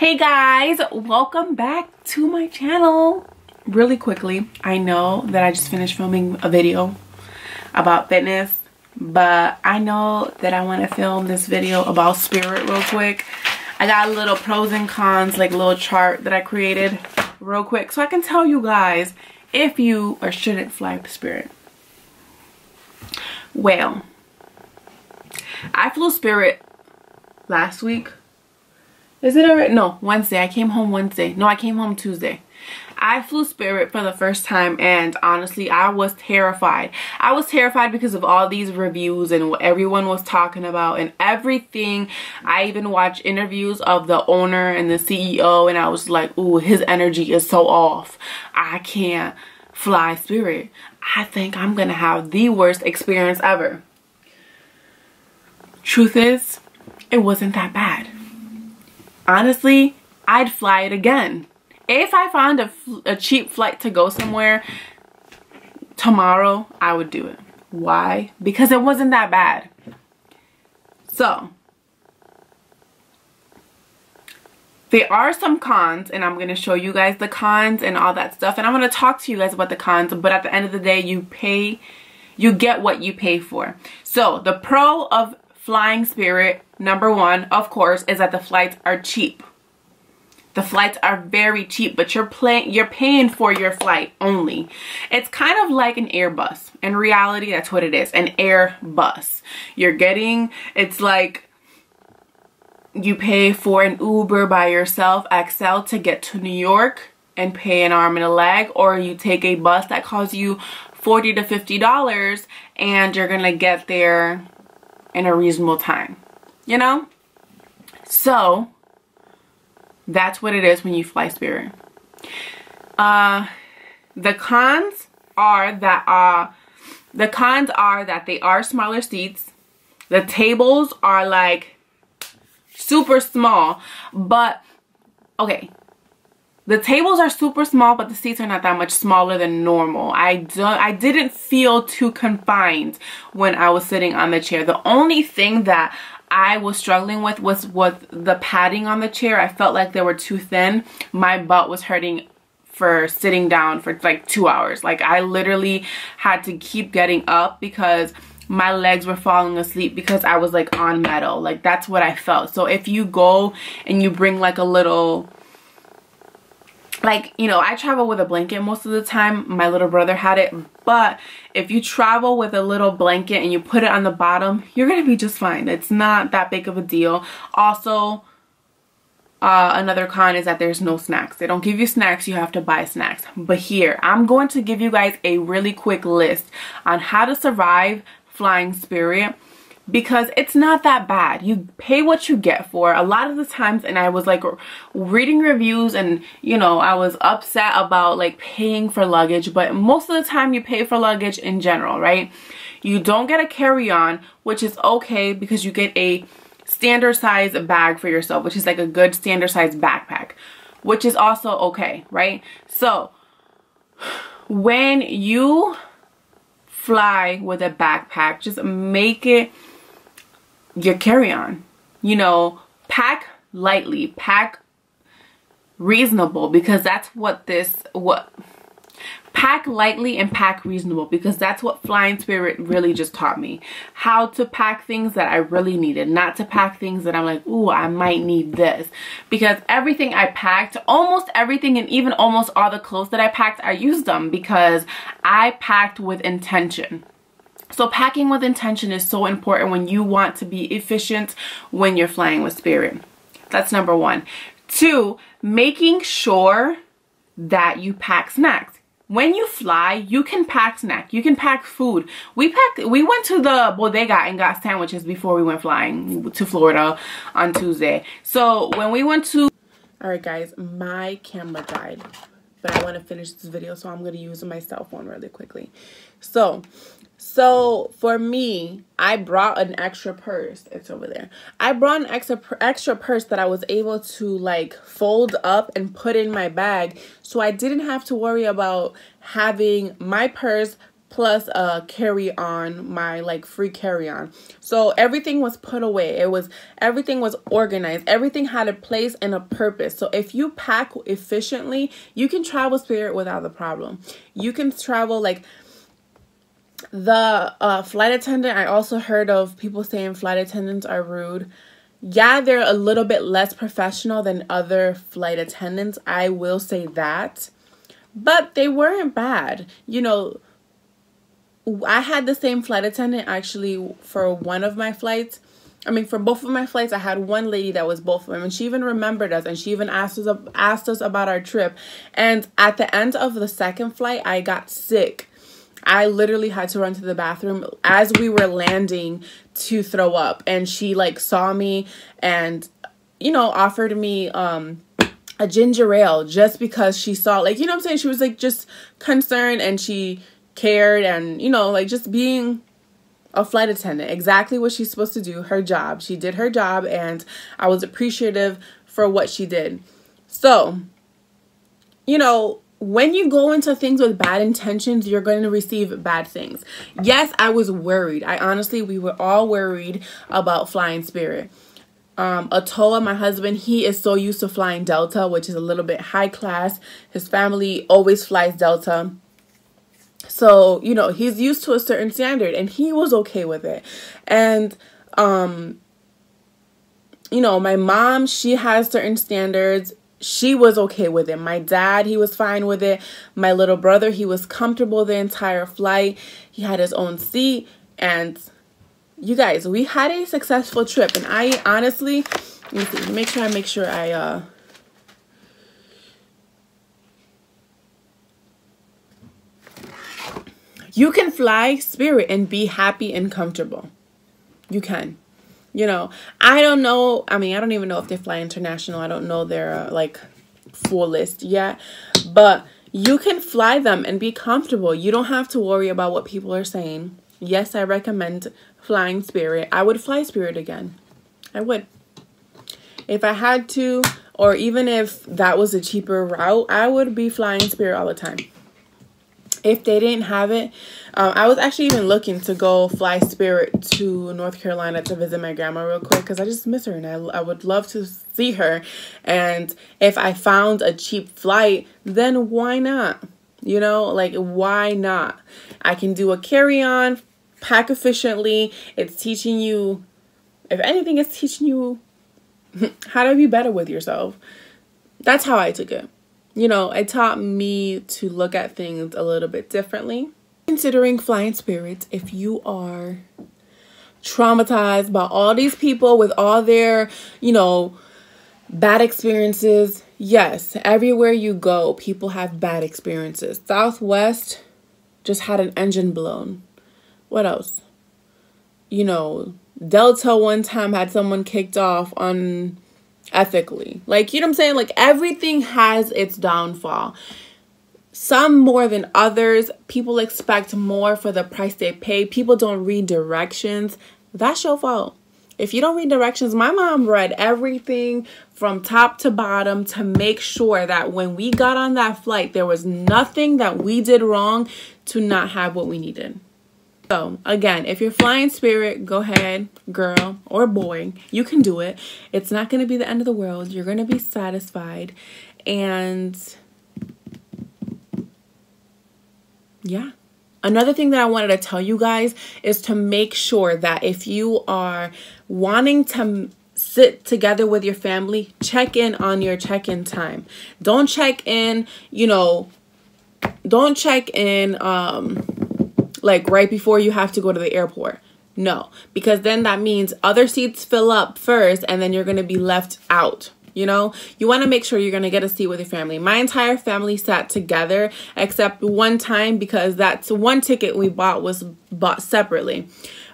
Hey guys, welcome back to my channel. Really quickly, I know that I just finished filming a video about fitness, but I know that I want to film this video about spirit real quick. I got a little pros and cons, like a little chart that I created real quick so I can tell you guys if you or shouldn't fly with spirit. Well, I flew spirit last week. Is it already? No, Wednesday. I came home Wednesday. No, I came home Tuesday. I flew spirit for the first time, and honestly, I was terrified. I was terrified because of all these reviews and what everyone was talking about and everything. I even watched interviews of the owner and the CEO, and I was like, ooh, his energy is so off. I can't fly spirit. I think I'm gonna have the worst experience ever. Truth is, it wasn't that bad. Honestly, I'd fly it again. If I found a cheap flight to go somewhere tomorrow, I would do it. Why? Because it wasn't that bad. So, there are some cons, and I'm going to show you guys the cons and all that stuff. And I'm going to talk to you guys about the cons, but at the end of the day, you get what you pay for. So, the pro of flying spirit, number one, of course, is that the flights are cheap. The flights are very cheap, but you're paying for your flight only. It's kind of like an Airbus. In reality, that's what it is, an Airbus. It's like you pay for an Uber by yourself, XL, to get to New York and pay an arm and a leg, or you take a bus that costs you $40 to $50 and you're gonna get there in a reasonable time, you know? So that's what it is when you fly spirit. The cons are that they are smaller seats. The tables are like super small, but okay. The tables are super small, but the seats are not that much smaller than normal. I didn't feel too confined when I was sitting on the chair. The only thing that I was struggling with was the padding on the chair. I felt like they were too thin. My butt was hurting for sitting down for like 2 hours. Like, I literally had to keep getting up because my legs were falling asleep because I was like on metal. Like, that's what I felt. So if you go and you bring like a little, like, you know, I travel with a blanket most of the time. My little brother had it. But if you travel with a little blanket and you put it on the bottom, you're going to be just fine. It's not that big of a deal. Also, another con is that there's no snacks. They don't give you snacks. You have to buy snacks. But here, I'm going to give you guys a really quick list on how to survive flying spirit, because it's not that bad. You pay what you get for. A lot of the times, and I was like reading reviews, and you know, I was upset about like paying for luggage, but most of the time you pay for luggage in general, right? You don't get a carry-on, which is okay because you get a standard size bag for yourself, which is like a good standard size backpack, which is also okay, right? So when you fly with a backpack, just make it your carry-on. You know, pack lightly, pack reasonable, because that's pack lightly and pack reasonable, because that's what flying spirit really just taught me. How to pack things that I really needed, not to pack things that I'm like, ooh, I might need this. Because everything I packed, almost everything, and even almost all the clothes that I packed, I used them because I packed with intention. So packing with intention is so important when you want to be efficient when you're flying with spirit. That's number one. Two, making sure that you pack snacks. When you fly, you can pack snacks. You can pack food. We went to the bodega and got sandwiches before we went flying to Florida on Tuesday. So when we went to... Alright guys, my camera died, but I want to finish this video, so I'm going to use my cell phone really quickly. So for me, I brought an extra purse. It's over there. I brought an extra purse that I was able to like fold up and put in my bag, so I didn't have to worry about having my purse plus a carry-on, my like free carry-on. So everything was put away. Everything was organized. Everything had a place and a purpose. So if you pack efficiently, you can travel Spirit without a problem. You can travel like the flight attendant. I also heard of people saying flight attendants are rude. Yeah, they're a little bit less professional than other flight attendants. I will say that. But they weren't bad. You know, I had the same flight attendant actually for one of my flights. I mean, for both of my flights, I had one lady that was both of them. And she even remembered us. And she even asked us about our trip. And at the end of the second flight, I got sick. I literally had to run to the bathroom as we were landing to throw up. And she like saw me and, you know, offered me a ginger ale just because she saw, like, you know what I'm saying? She was like just concerned and she cared and, you know, like just being a flight attendant. Exactly what she's supposed to do, her job. She did her job and I was appreciative for what she did. So, you know, when you go into things with bad intentions, you're going to receive bad things. Yes, I was worried. We were all worried about flying Spirit. Atoa, my husband, he is so used to flying Delta, which is a little bit high class. His family always flies Delta. So, you know, he's used to a certain standard and he was okay with it. And, you know, my mom, she has certain standards. She was okay with it. My dad, he was fine with it. My little brother, he was comfortable the entire flight. He had his own seat. And you guys, we had a successful trip. And I honestly, let me see, make sure I you can fly Spirit and be happy and comfortable. You can. You know, I don't know. I mean, I don't even know if they fly international. I don't know their like full list yet. But you can fly them and be comfortable. You don't have to worry about what people are saying. Yes, I recommend flying Spirit. I would fly Spirit again. I would. If I had to, or even if that was a cheaper route, I would be flying Spirit all the time. If they didn't have it, I was actually even looking to go fly Spirit to North Carolina to visit my grandma real quick because I just miss her and I would love to see her. And if I found a cheap flight, then why not? You know, like, why not? I can do a carry-on, pack efficiently. It's teaching you, if anything, it's teaching you how to be better with yourself. That's how I took it. You know, it taught me to look at things a little bit differently. Considering flying Spirit, if you are traumatized by all these people with all their, you know, bad experiences, yes, everywhere you go, people have bad experiences. Southwest just had an engine blown. What else? You know, Delta one time had someone kicked off on ethically. Like, you know what I'm saying? Like, everything has its downfall. Some more than others. People expect more for the price they pay. People don't read directions. That's your fault. If you don't read directions, my mom read everything from top to bottom to make sure that when we got on that flight, there was nothing that we did wrong to not have what we needed. So, again, if you're flying Spirit, go ahead, girl or boy. You can do it. It's not going to be the end of the world. You're going to be satisfied. And, yeah. Another thing that I wanted to tell you guys is to make sure that if you are wanting to sit together with your family, check in on your check-in time. Don't check in, you know, don't check in, like right before you have to go to the airport. No, because then that means other seats fill up first and then you're going to be left out. You know, you want to make sure you're going to get a seat with your family. My entire family sat together except one time because that's one ticket we bought was bought separately.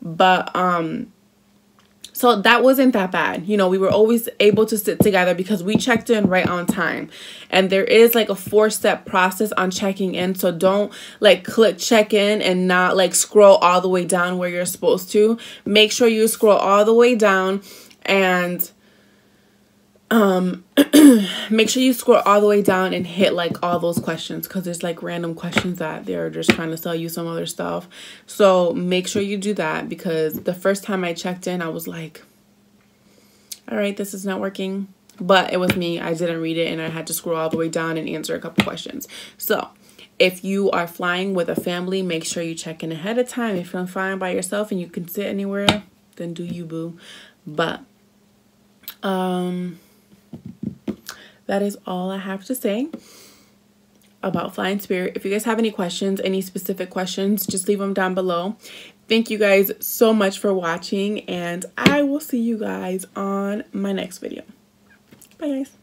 But, so that wasn't that bad. You know, we were always able to sit together because we checked in right on time. And there is like a 4-step process on checking in. So don't like click check in and not like scroll all the way down where you're supposed to. Make sure you scroll all the way down and Make sure you scroll all the way down and hit like all those questions, because there's like random questions that they're just trying to sell you some other stuff. So make sure you do that, because the first time I checked in, I was like, all right, this is not working. But it was me. I didn't read it, and I had to scroll all the way down and answer a couple questions. So if you are flying with a family, make sure you check in ahead of time. If you're flying by yourself and you can sit anywhere, then do you, boo. But that is all I have to say about flying Spirit. If you guys have any questions, any specific questions, just leave them down below. Thank you guys so much for watching, and I will see you guys on my next video. Bye, guys.